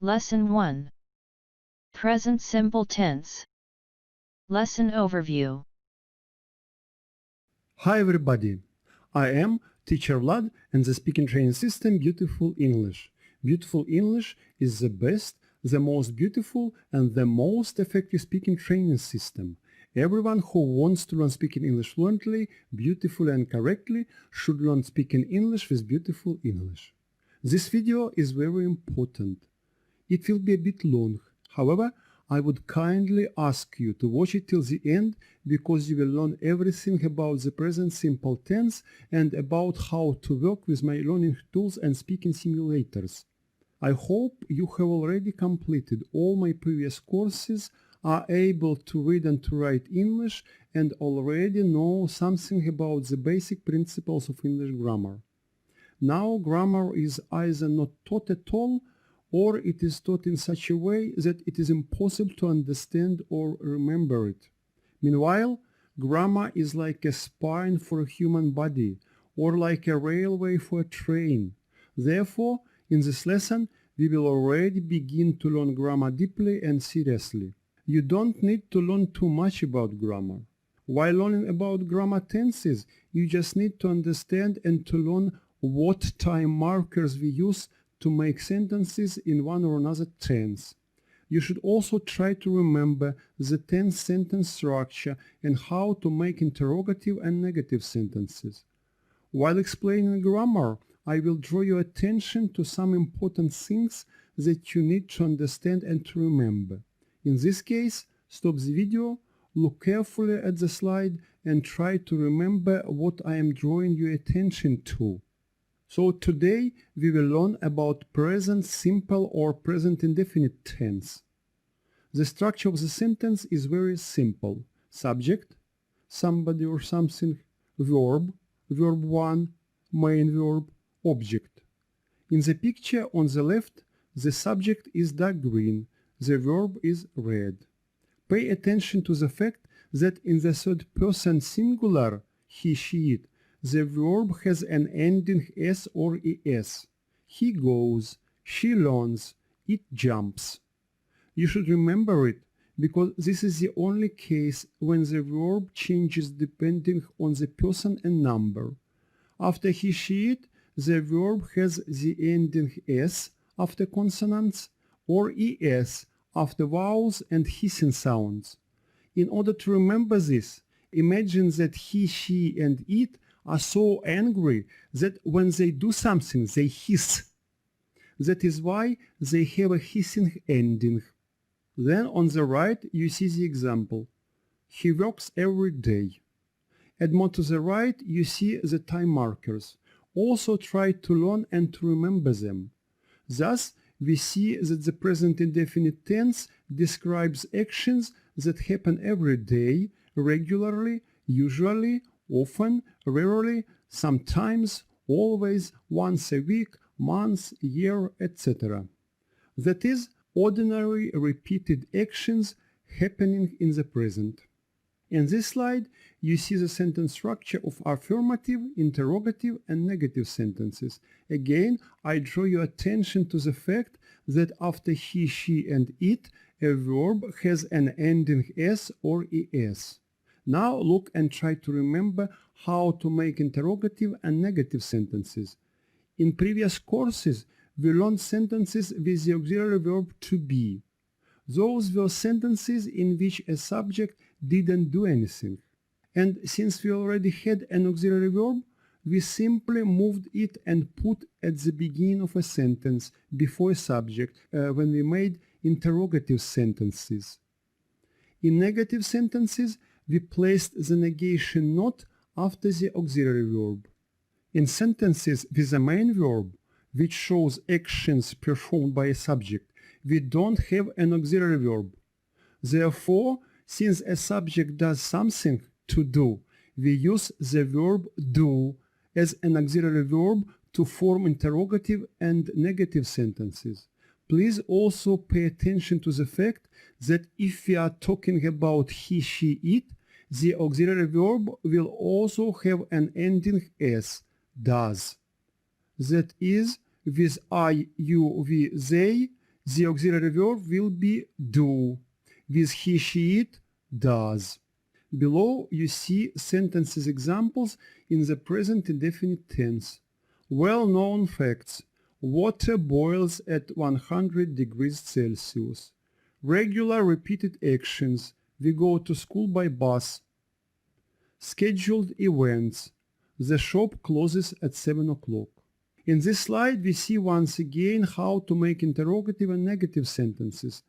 Lesson 1. Present Simple Tense. Lesson Overview. Hi everybody, I am Teacher Vlad and the speaking training system Beautiful English. Beautiful English is the best, the most beautiful and the most effective speaking training system. Everyone who wants to learn speaking English fluently, beautifully and correctly should learn speaking English with Beautiful English. This video is very important. It will be a bit long, however, I would kindly ask you to watch it till the end because you will learn everything about the present simple tense and about how to work with my learning tools and speaking simulators. I hope you have already completed all my previous courses, are able to read and to write English, and already know something about the basic principles of English grammar. Now grammar is either not taught at all, or it is taught in such a way that it is impossible to understand or remember it. Meanwhile, grammar is like a spine for a human body, or like a railway for a train. Therefore, in this lesson, we will already begin to learn grammar deeply and seriously. You don't need to learn too much about grammar. While learning about grammar tenses, you just need to understand and to learn what time markers we use to make sentences in one or another tense. You should also try to remember the tense sentence structure and how to make interrogative and negative sentences. While explaining grammar, I will draw your attention to some important things that you need to understand and to remember. In this case, stop the video, look carefully at the slide and try to remember what I am drawing your attention to. So today we will learn about present simple or present indefinite tense. The structure of the sentence is very simple. Subject, somebody or something, verb, verb 1, main verb, object. In the picture on the left, the subject is dark green, the verb is red. Pay attention to the fact that in the third person singular, he, she, it, the verb has an ending s or es. He goes, she learns, it jumps. You should remember it because this is the only case when the verb changes depending on the person and number. After he, she, it, the verb has the ending s after consonants or es after vowels and hissing sounds. In order to remember this, imagine that he, she and it are so angry that when they do something they hiss. That is why they have a hissing ending. Then on the right you see the example. He works every day. And more to the right you see the time markers. Also try to learn and to remember them. Thus we see that the present indefinite tense describes actions that happen every day, regularly, usually, often, rarely, sometimes, always, once a week, month, year, etc. That is, ordinary repeated actions happening in the present. In this slide, you see the sentence structure of affirmative, interrogative and negative sentences. Again, I draw your attention to the fact that after he, she and it, a verb has an ending s or es. Now look and try to remember how to make interrogative and negative sentences. In previous courses, we learned sentences with the auxiliary verb to be. Those were sentences in which a subject didn't do anything. And since we already had an auxiliary verb, we simply moved it and put at the beginning of a sentence before a subject when we made interrogative sentences. In negative sentences, we placed the negation not after the auxiliary verb. In sentences with a main verb, which shows actions performed by a subject, we don't have an auxiliary verb. Therefore, since a subject does something, to do, we use the verb do as an auxiliary verb to form interrogative and negative sentences. Please also pay attention to the fact that if we are talking about he, she, it, the auxiliary verb will also have an ending s, does. That is, with I, you, we, they, the auxiliary verb will be do. With he, she, it, does. Below you see sentences examples in the present indefinite tense. Well-known facts. Water boils at 100 degrees Celsius. Regular repeated actions. We go to school by bus. Scheduled events. The shop closes at 7 o'clock. In this slide we see once again how to make interrogative and negative sentences.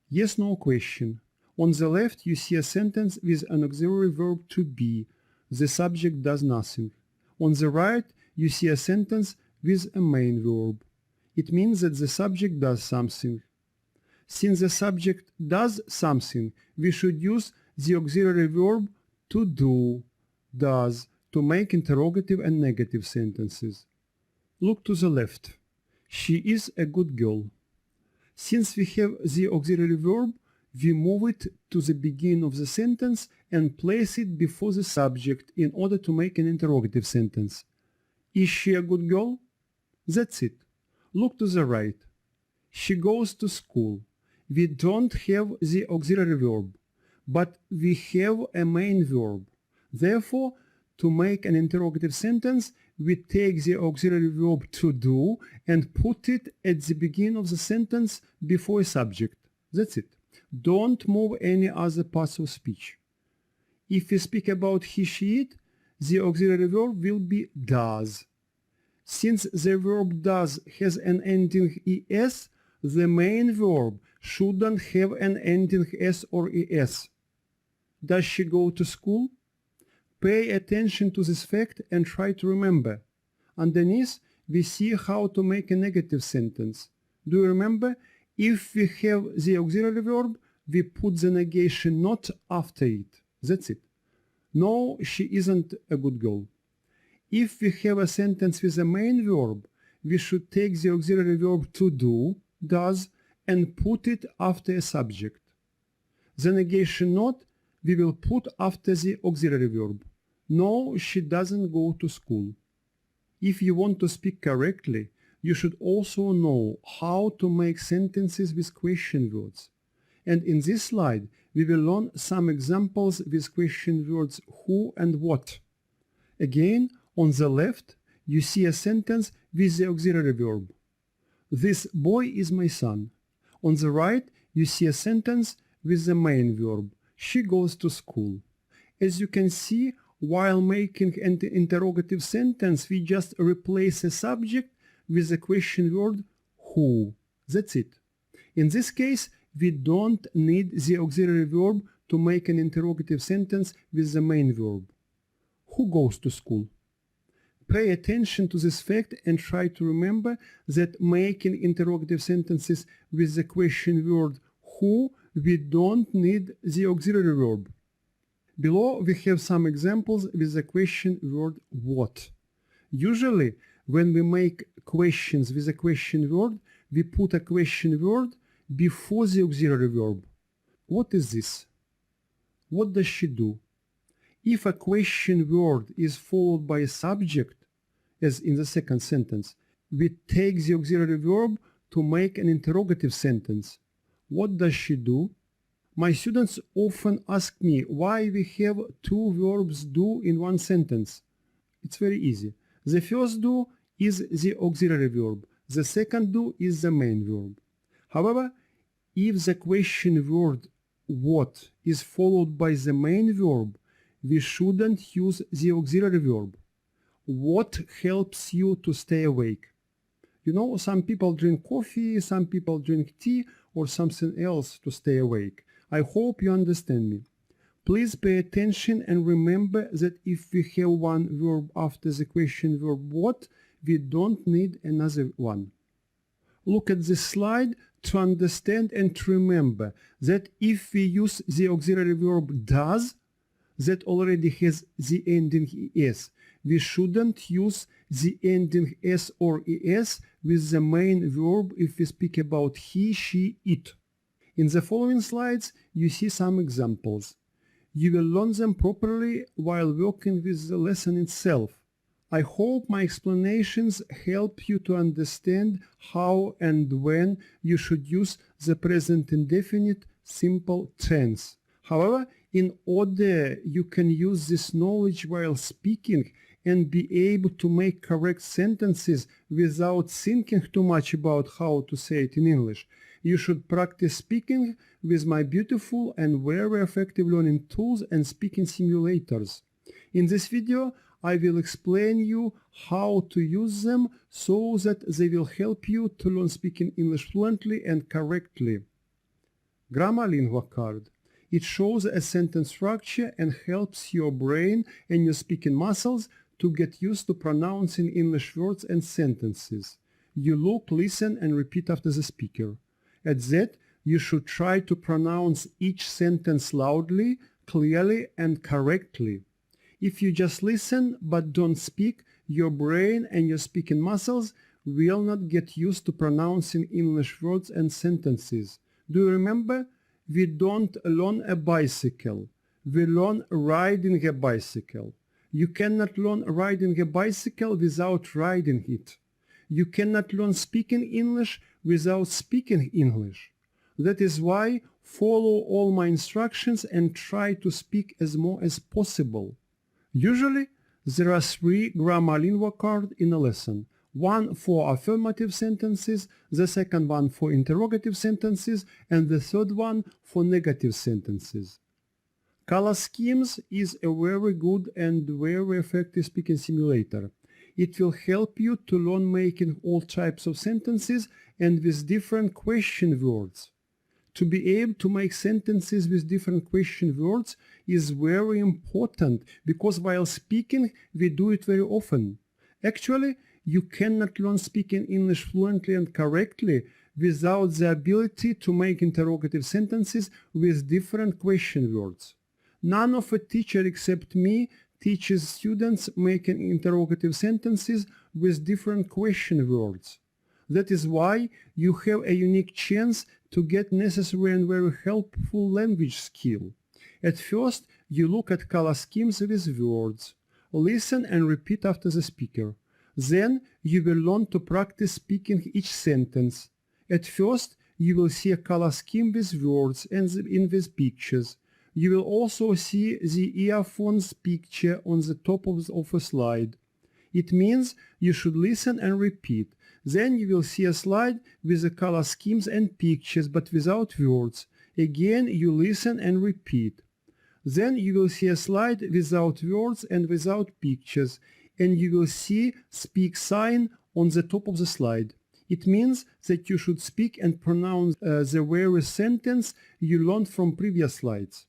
Yes-no question. On the left you see a sentence with an auxiliary verb to be. The subject does nothing. On the right you see a sentence with a main verb. It means that the subject does something. Since the subject does something, we should use the auxiliary verb to do, does, to make interrogative and negative sentences. Look to the left. She is a good girl. Since we have the auxiliary verb, we move it to the beginning of the sentence and place it before the subject in order to make an interrogative sentence. Is she a good girl? That's it. Look to the right. She goes to school. We don't have the auxiliary verb, but we have a main verb. Therefore, to make an interrogative sentence, we take the auxiliary verb to do and put it at the beginning of the sentence before a subject. That's it. Don't move any other parts of speech. If we speak about he, she, it, the auxiliary verb will be does. Since the verb does has an ending es, the main verb shouldn't have an ending s or es. Does she go to school? Pay attention to this fact and try to remember. Underneath, we see how to make a negative sentence. Do you remember? If we have the auxiliary verb, we put the negation not after it. That's it. No, she isn't a good girl. If we have a sentence with a main verb, we should take the auxiliary verb to do, does, and put it after a subject. The negation not we will put after the auxiliary verb. No, she doesn't go to school. If you want to speak correctly, you should also know how to make sentences with question words. And in this slide, we will learn some examples with question words who and what. Again, on the left, you see a sentence with the auxiliary verb. This boy is my son. On the right, you see a sentence with the main verb. She goes to school. As you can see, while making an interrogative sentence, we just replace a subject with the question word who. That's it. In this case, we don't need the auxiliary verb to make an interrogative sentence with the main verb. Who goes to school? Pay attention to this fact and try to remember that making interrogative sentences with the question word who, we don't need the auxiliary verb. Below we have some examples with the question word what. Usually when we make questions with a question word, we put a question word before the auxiliary verb. What is this? What does she do? If a question word is followed by a subject, as in the second sentence, we take the auxiliary verb to make an interrogative sentence. What does she do? My students often ask me why we have two verbs do in one sentence. It's very easy. The first do is the auxiliary verb. The second do is the main verb. However, if the question word what is followed by the main verb, we shouldn't use the auxiliary verb. What helps you to stay awake? You know, some people drink coffee, some people drink tea, or something else to stay awake. I hope you understand me. Please pay attention and remember that if we have one verb after the question verb what, we don't need another one. Look at this slide to understand and to remember that if we use the auxiliary verb does, that already has the ending es. We shouldn't use the ending s or es with the main verb if we speak about he, she, it. In the following slides, you see some examples. You will learn them properly while working with the lesson itself. I hope my explanations help you to understand how and when you should use the present indefinite simple tense. However, in order you can use this knowledge while speaking and be able to make correct sentences without thinking too much about how to say it in English, you should practice speaking with my beautiful and very effective learning tools and speaking simulators. In this video, I will explain you how to use them so that they will help you to learn speaking English fluently and correctly. Grammar Lingua Card. It shows a sentence structure and helps your brain and your speaking muscles to get used to pronouncing English words and sentences. You look, listen, and repeat after the speaker. At that, you should try to pronounce each sentence loudly, clearly, and correctly. If you just listen but don't speak, your brain and your speaking muscles will not get used to pronouncing English words and sentences. Do you remember? We don't learn a bicycle. We learn riding a bicycle. You cannot learn riding a bicycle without riding it. You cannot learn speaking English without speaking English. That is why follow all my instructions and try to speak as more as possible. Usually, there are 3 grammar lingua cards in a lesson. One for affirmative sentences, the second one for interrogative sentences, and the third one for negative sentences. Color schemes is a very good and very effective speaking simulator. It will help you to learn making all types of sentences and with different question words. To be able to make sentences with different question words is very important because while speaking we do it very often. Actually, you cannot learn speaking English fluently and correctly without the ability to make interrogative sentences with different question words. None of a teacher except me teaches students making interrogative sentences with different question words. That is why you have a unique chance to get necessary and very helpful language skill. At first, you look at color schemes with words. Listen and repeat after the speaker. Then you will learn to practice speaking each sentence. At first, you will see a color scheme with words and with pictures. You will also see the earphones picture on the top of a slide. It means you should listen and repeat. Then you will see a slide with the color schemes and pictures but without words. Again, you listen and repeat. Then you will see a slide without words and without pictures, and you will see speak sign on the top of the slide. It means that you should speak and pronounce the very sentence you learned from previous slides.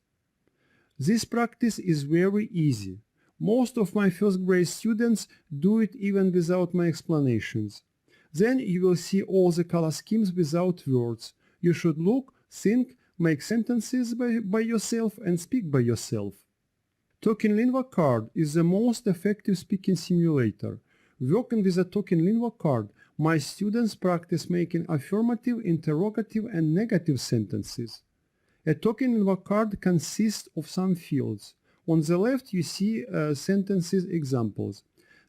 This practice is very easy. Most of my first grade students do it even without my explanations. Then you will see all the color schemes without words. You should look, think, make sentences by yourself and speak by yourself. Talking Lingua Card is the most effective speaking simulator. Working with a Talking Lingua Card, my students practice making affirmative, interrogative, and negative sentences. A Talking Lingua Card consists of some fields. On the left you see sentences examples.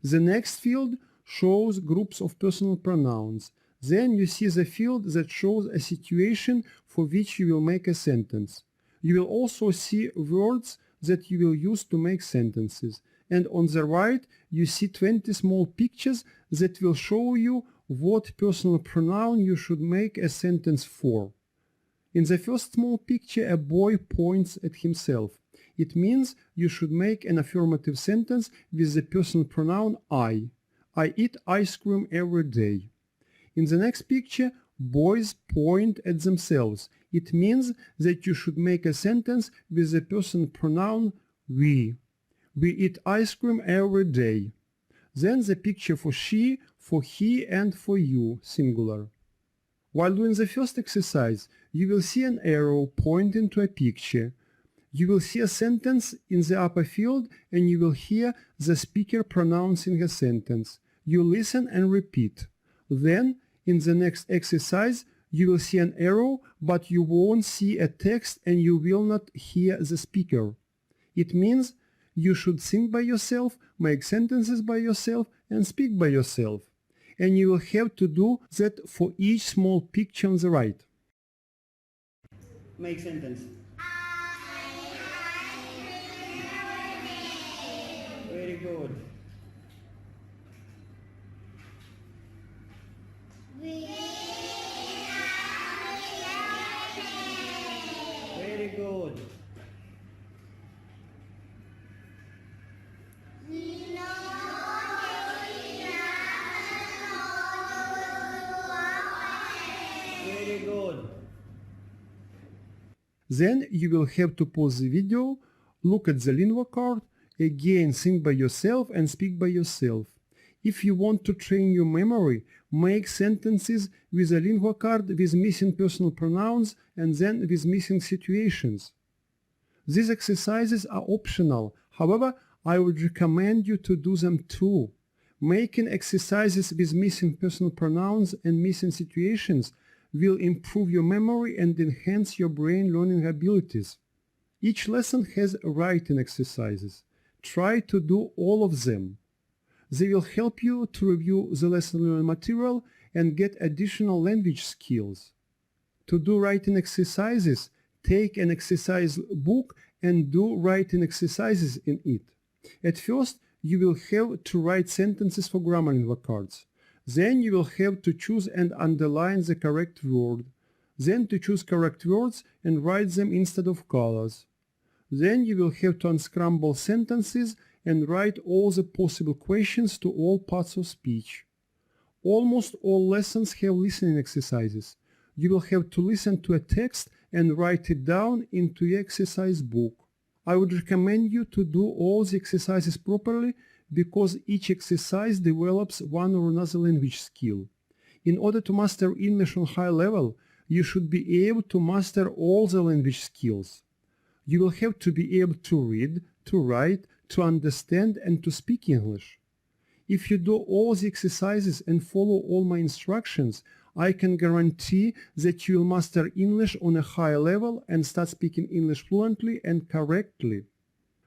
The next field shows groups of personal pronouns. Then you see the field that shows a situation for which you will make a sentence. You will also see words that you will use to make sentences. And on the right you see 20 small pictures that will show you what personal pronoun you should make a sentence for. In the first small picture, a boy points at himself. It means you should make an affirmative sentence with the personal pronoun I. I eat ice cream every day. In the next picture, boys point at themselves. It means that you should make a sentence with the personal pronoun we. We eat ice cream every day. Then the picture for she, for he, and for you, singular. While doing the first exercise, you will see an arrow pointing to a picture. You will see a sentence in the upper field and you will hear the speaker pronouncing a sentence. You listen and repeat. Then, in the next exercise, you will see an arrow, but you won't see a text and you will not hear the speaker. It means you should think by yourself, make sentences by yourself, and speak by yourself. And you will have to do that for each small picture on the right. Make sentence. Very good. Very good. Very good. Then you will have to pause the video, look at the lingua card, again think by yourself and speak by yourself. If you want to train your memory, make sentences with a lingua card with missing personal pronouns and then with missing situations. These exercises are optional, however, I would recommend you to do them too. Making exercises with missing personal pronouns and missing situations will improve your memory and enhance your brain learning abilities. Each lesson has writing exercises. Try to do all of them. They will help you to review the lesson learning material and get additional language skills. To do writing exercises, take an exercise book and do writing exercises in it. At first, you will have to write sentences for grammar lingua cards. Then you will have to choose and underline the correct word. Then to choose correct words and write them instead of colors. Then you will have to unscramble sentences and write all the possible questions to all parts of speech. Almost all lessons have listening exercises. You will have to listen to a text and write it down into your exercise book. I would recommend you to do all the exercises properly because each exercise develops one or another language skill. In order to master English on high level, you should be able to master all the language skills. You will have to be able to read, to write, to understand and to speak English. If you do all the exercises and follow all my instructions, I can guarantee that you will master English on a high level and start speaking English fluently and correctly.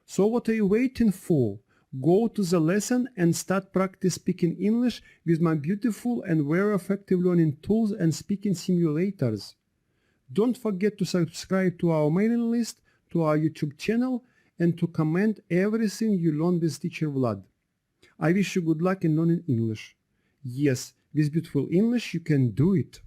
So what are you waiting for? Go to the lesson and start practice speaking English with my beautiful and very effective learning tools and speaking simulators. Don't forget to subscribe to our mailing list, to our YouTube channel, and to comment everything you learn with Teacher Vlad. I wish you good luck in learning English. Yes, with beautiful English you can do it.